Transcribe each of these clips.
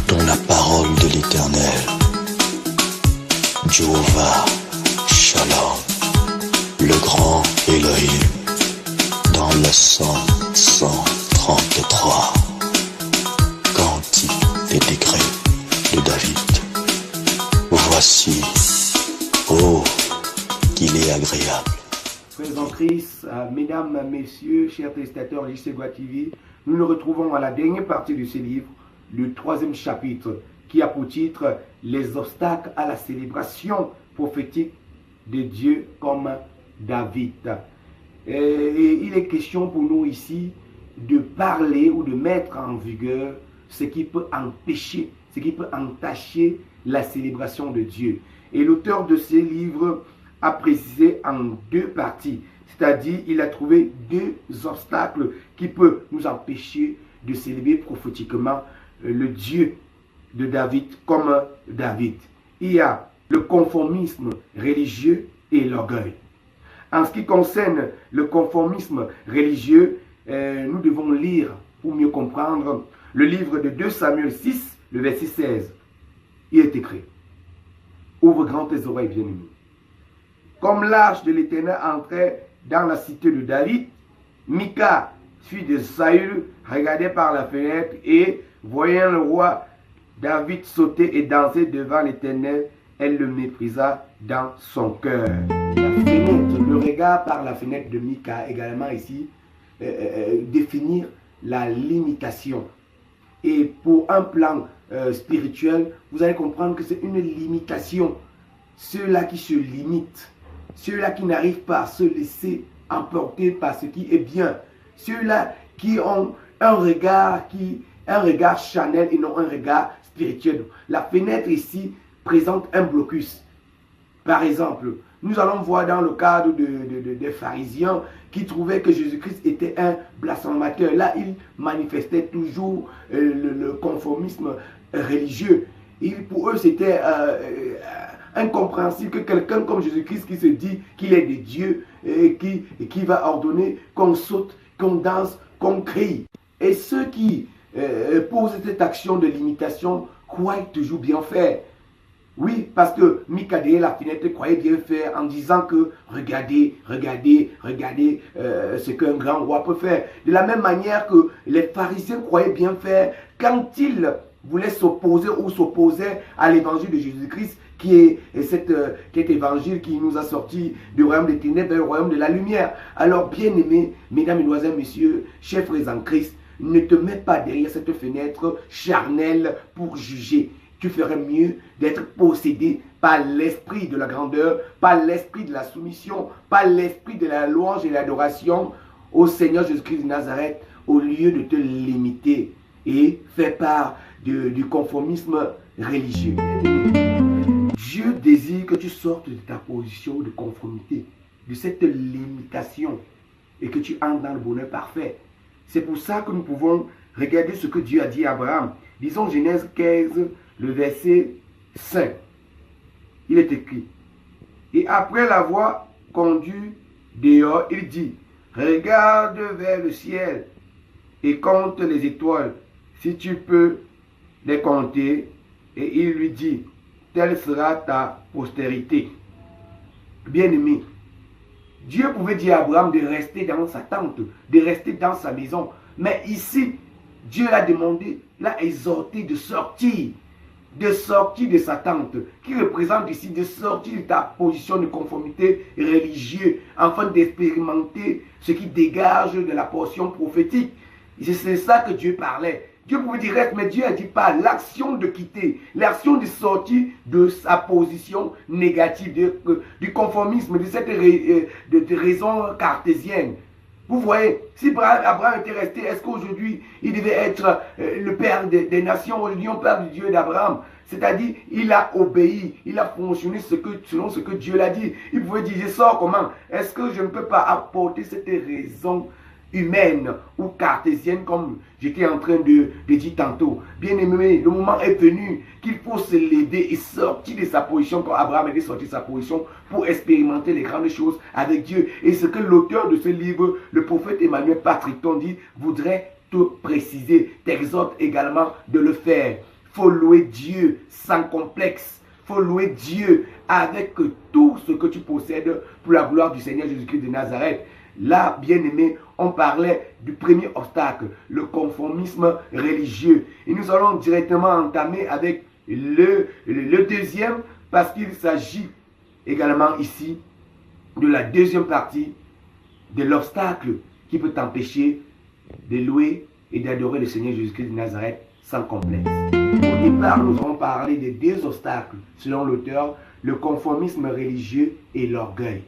dont la parole de l'Éternel. Jéhovah, Shalom, le grand Elohim, dans le Psaume 133, cantique des décrets de David. Voici, oh, qu'il est agréable. Présentrice, mesdames, messieurs, chers téléspectateurs de JCGoa TV, nous nous retrouvons à la dernière partie de ce livre, le 3e chapitre, qui a pour titre « Les obstacles à la célébration prophétique de Dieu comme David ». Et il est question pour nous ici de parler ou de mettre en vigueur ce qui peut empêcher, ce qui peut entacher la célébration de Dieu. Et l'auteur de ce livre a précisé en 2 parties, c'est-à-dire il a trouvé 2 obstacles qui peuvent nous empêcher de célébrer prophétiquement le Dieu de David comme David. Il y a le conformisme religieux et l'orgueil. En ce qui concerne le conformisme religieux, nous devons lire pour mieux comprendre le livre de 2 Samuel 6, le verset 16. Il est écrit: ouvre grand tes oreilles, bien-aimés. Comme l'arche de l'Éternel entrait dans la cité de David, Mika, fille de Saül, regardait par la fenêtre et, voyant le roi David sauter et danser devant l'Éternel, elle le méprisa dans son cœur. La fenêtre, le regard par la fenêtre de Mika, également ici, définir la limitation. Et pour un plan spirituel, vous allez comprendre que c'est une limitation. Ceux-là qui se limitent, ceux-là qui n'arrivent pas à se laisser emporter par ce qui est bien, ceux-là qui ont un regard charnel et non un regard spirituel. La fenêtre ici présente un blocus. Par exemple, nous allons voir dans le cadre des pharisiens qui trouvaient que Jésus-Christ était un blasphémateur. Là, ils manifestaient toujours le conformisme religieux. Et pour eux, c'était incompréhensible que quelqu'un comme Jésus-Christ qui se dit qu'il est de Dieu et qui va ordonner qu'on saute, qu'on danse, qu'on crie. Et ceux qui posent cette action de limitation croient toujours bien faire. Oui, parce que Mika derrière la fenêtre croyait bien faire en disant que regardez ce qu'un grand roi peut faire. De la même manière que les pharisiens croyaient bien faire quand ils voulaient s'opposer ou s'opposaient à l'évangile de Jésus-Christ, qui est cet évangile qui nous a sortis du royaume des ténèbres vers le royaume de la lumière. Alors, bien-aimés, mesdames, mesdemoiselles, messieurs, chers frères en Christ, ne te mets pas derrière cette fenêtre charnelle pour juger. Tu ferais mieux d'être possédé par l'esprit de la grandeur, par l'esprit de la soumission, par l'esprit de la louange et de l'adoration au Seigneur Jésus-Christ de Nazareth, au lieu de te limiter et faire part du conformisme religieux. Dieu désire que tu sortes de ta position de conformité, de cette limitation, et que tu entres dans le bonheur parfait. C'est pour ça que nous pouvons regarder ce que Dieu a dit à Abraham. Disons Genèse 15, le verset 5. Il est écrit: et après l'avoir conduit dehors, il dit: regarde vers le ciel et compte les étoiles, si tu peux les compter. Et il lui dit: telle sera ta postérité. Bien-aimé, Dieu pouvait dire à Abraham de rester dans sa tente, de rester dans sa maison. Mais ici, Dieu l'a demandé, l'a exhorté de sortir de sa tente, qui représente ici de sortir de ta position de conformité religieuse, afin d'expérimenter ce qui dégage de la portion prophétique. C'est ça que Dieu parlait. Dieu pouvait dire reste, mais Dieu a dit pas. L'action de quitter, l'action de sortir de sa position négative, du conformisme, de cette raison cartésienne. Vous voyez, si Abraham était resté, est-ce qu'aujourd'hui il devait être le père des nations? Aujourd'hui on parle du Dieu d'Abraham. C'est-à-dire, il a obéi, il a fonctionné selon ce que Dieu l'a dit. Il pouvait dire, je sors comment? Est-ce que je ne peux pas apporter cette raison humaine ou cartésienne comme j'étais en train de dire tantôt? Bien aimé, le moment est venu qu'il faut se lever et sortir de sa position comme Abraham était sorti de sa position pour expérimenter les grandes choses avec Dieu. Et ce que l'auteur de ce livre, le prophète Emmanuel Patrickton dit, voudrait te préciser, t'exhorte également de le faire. faut louer Dieu sans complexe. Faut louer Dieu avec tout ce que tu possèdes pour la gloire du Seigneur Jésus-Christ de Nazareth. Là, bien aimé, on parlait du premier obstacle, le conformisme religieux. Et nous allons directement entamer avec le deuxième, parce qu'il s'agit également ici de la deuxième partie de l'obstacle qui peut t'empêcher de louer et d'adorer le Seigneur Jésus-Christ de Nazareth sans complexe. Au départ, nous avons parlé des deux obstacles, selon l'auteur, le conformisme religieux et l'orgueil.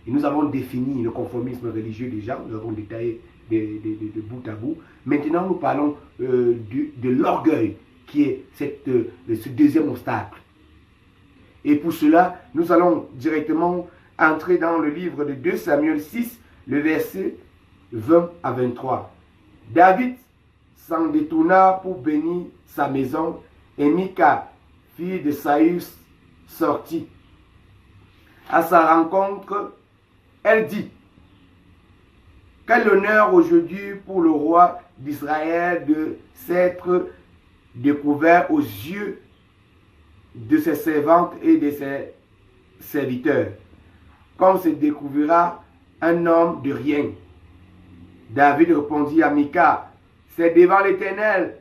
Et nous avons défini le conformisme religieux déjà, nous avons détaillé de bout à bout. Maintenant, nous parlons de l'orgueil, qui est ce deuxième obstacle. Et pour cela, nous allons directement entrer dans le livre de 2 Samuel 6, le verset 20 à 23. David s'en détourna pour bénir sa maison, et Mika, fille de Saül, sortit. À sa rencontre, elle dit: quel honneur aujourd'hui pour le roi d'Israël de s'être découvert aux yeux de ses servantes et de ses serviteurs, comme se découvrira un homme de rien. David répondit à Mika: c'est devant l'Éternel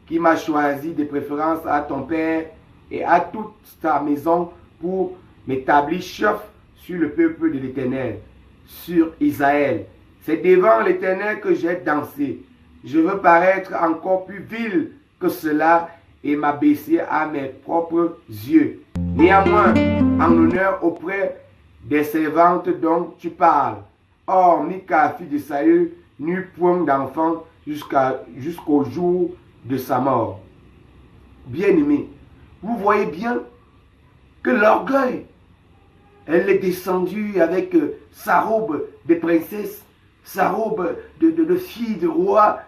qui m'a choisi de préférence à ton père et à toute ta maison pour m'établir chef sur le peuple de l'Éternel, sur Israël. C'est devant l'Éternel que j'ai dansé. Je veux paraître encore plus vil que cela et m'abaisser à mes propres yeux. Néanmoins, en honneur auprès des servantes dont tu parles. Or, Mika, fille de Saül, n'eut point d'enfant jusqu'au jour de sa mort. Bien-aimé, vous voyez bien que l'orgueil, elle est descendue avec sa robe de princesse, sa robe de fille de roi,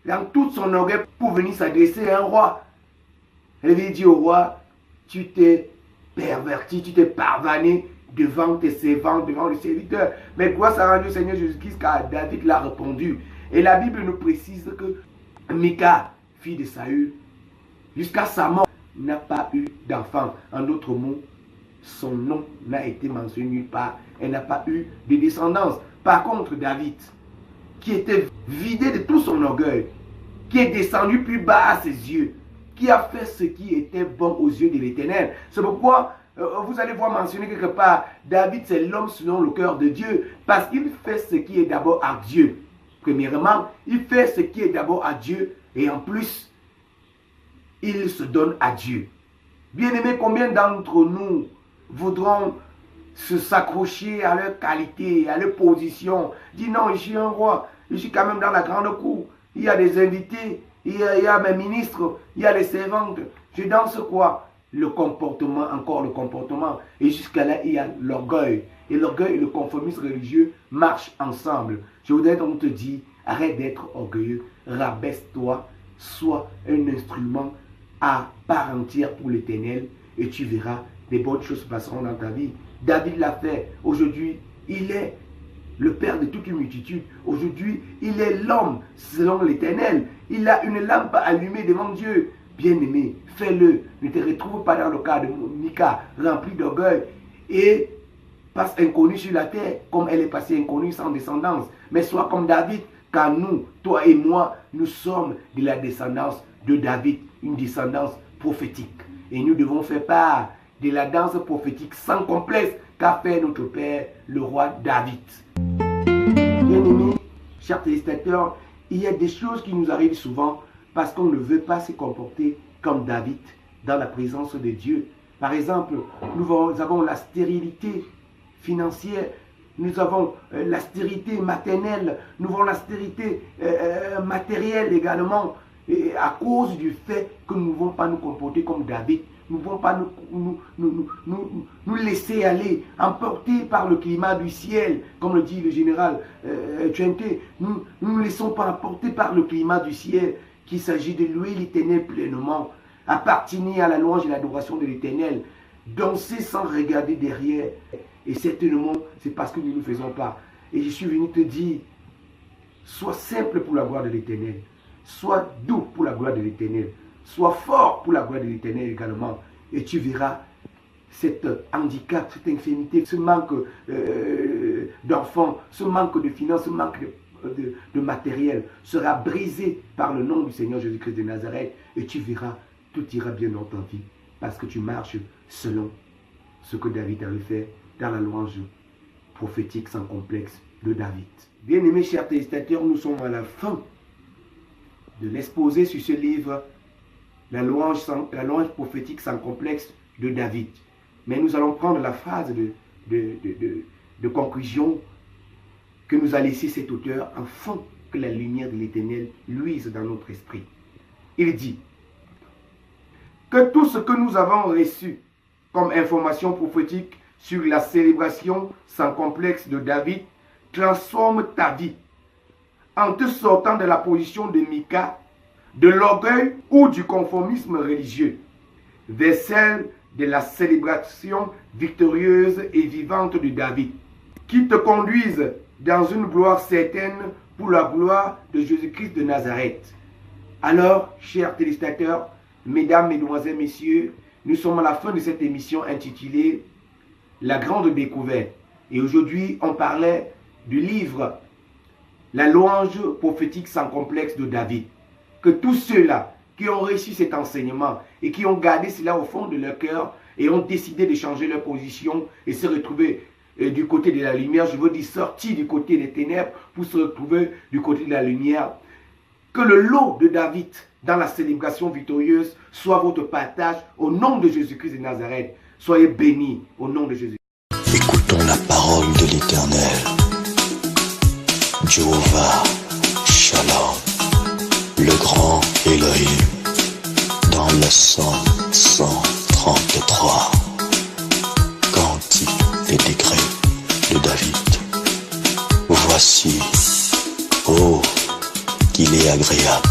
dans toute son orgueil pour venir s'adresser à un roi. Elle lui dit au roi: tu t'es perverti, tu t'es pavané devant tes servants, devant le serviteur. Mais grâce à Dieu Seigneur Jésus-Christ, car David l'a répondu. Et la Bible nous précise que Mika, fille de Saül, jusqu'à sa mort, n'a pas eu d'enfant. En d'autres mots, son nom n'a été mentionné nulle part. Elle n'a pas eu de descendance. Par contre, David, qui était vidé de tout son orgueil, qui est descendu plus bas à ses yeux, qui a fait ce qui était bon aux yeux de l'Éternel. C'est pourquoi vous allez voir mentionner quelque part, David c'est l'homme selon le cœur de Dieu, parce qu'il fait ce qui est d'abord à Dieu. Premièrement, il fait ce qui est d'abord à Dieu, et en plus, il se donne à Dieu. Bien-aimés, combien d'entre nous voudront s'accrocher à leur qualité, à leur position, dire non, je suis un roi, je suis quand même dans la grande cour, il y a des invités, il y a mes ministres, il y a les servantes, je danse quoi? Le comportement, encore le comportement, et jusqu'à là il y a l'orgueil, et l'orgueil et le conformisme religieux marchent ensemble. Je voudrais donc te dire, arrête d'être orgueilleux, rabaisse-toi, sois un instrument à part entière pour l'Éternel, et tu verras, des bonnes choses se passeront dans ta vie. David l'a fait. Aujourd'hui, il est le père de toute une multitude. Aujourd'hui, il est l'homme selon l'Éternel. Il a une lampe allumée devant Dieu. Bien-aimé, fais-le. Ne te retrouve pas dans le cas de Mika, rempli d'orgueil et passe inconnue sur la terre, comme elle est passée inconnue sans descendance. Mais sois comme David, car nous, toi et moi, nous sommes de la descendance de David, une descendance prophétique. Et nous devons faire part de la danse prophétique sans complexe qu'a fait notre père, le roi David. Bien-aimés, chers téléspectateurs, il y a des choses qui nous arrivent souvent parce qu'on ne veut pas se comporter comme David dans la présence de Dieu. Par exemple, nous avons la stérilité financière, nous avons la stérilité maternelle, nous avons la stérilité matérielle également, et à cause du fait que nous ne voulons pas nous comporter comme David. Nous ne voulons pas nous laisser aller, emporter par le climat du ciel, comme le dit le général Tchenté. Nous ne nous laissons pas emporter par le climat du ciel, qu'il s'agit de louer l'Éternel pleinement, appartenir à la louange et l'adoration de l'Éternel, danser sans regarder derrière. Et certainement, c'est parce que nous ne le faisons pas. Et je suis venu te dire, sois simple pour la gloire de l'Éternel, sois doux pour la gloire de l'Éternel. Sois fort pour la gloire de l'Éternel également. Et tu verras cet handicap, cette infirmité, ce manque d'enfants, ce manque de finances, ce manque de matériel sera brisé par le nom du Seigneur Jésus-Christ de Nazareth. Et tu verras, tout ira bien dans ta vie. Parce que tu marches selon ce que David avait fait dans la louange prophétique sans complexe de David. Bien-aimés chers téléspectateurs, nous sommes à la fin de l'exposé sur ce livre, la louange prophétique sans complexe de David. Mais nous allons prendre la phase de conclusion que nous a laissé cet auteur afin que la lumière de l'Éternel luise dans notre esprit. Il dit que tout ce que nous avons reçu comme information prophétique sur la célébration sans complexe de David transforme ta vie en te sortant de la position de Mika, de l'orgueil ou du conformisme religieux, vers celle de la célébration victorieuse et vivante de David, qui te conduise dans une gloire certaine pour la gloire de Jésus-Christ de Nazareth. Alors, chers téléspectateurs, mesdames, mesdemoiselles, messieurs, nous sommes à la fin de cette émission intitulée « La grande découverte ». Et aujourd'hui, on parlait du livre « La louange prophétique sans complexe de David ». Que tous ceux-là qui ont reçu cet enseignement et qui ont gardé cela au fond de leur cœur et ont décidé de changer leur position et se retrouver du côté de la lumière, je veux dire sortir du côté des ténèbres pour se retrouver du côté de la lumière, que le lot de David dans la célébration victorieuse soit votre partage au nom de Jésus-Christ de Nazareth. Soyez bénis au nom de Jésus. Écoutons la parole de l'Éternel. Jéhovah, Shalom, le grand Elohim, dans le Psaume 133, cantique des décrets de David. Voici, oh, qu'il est agréable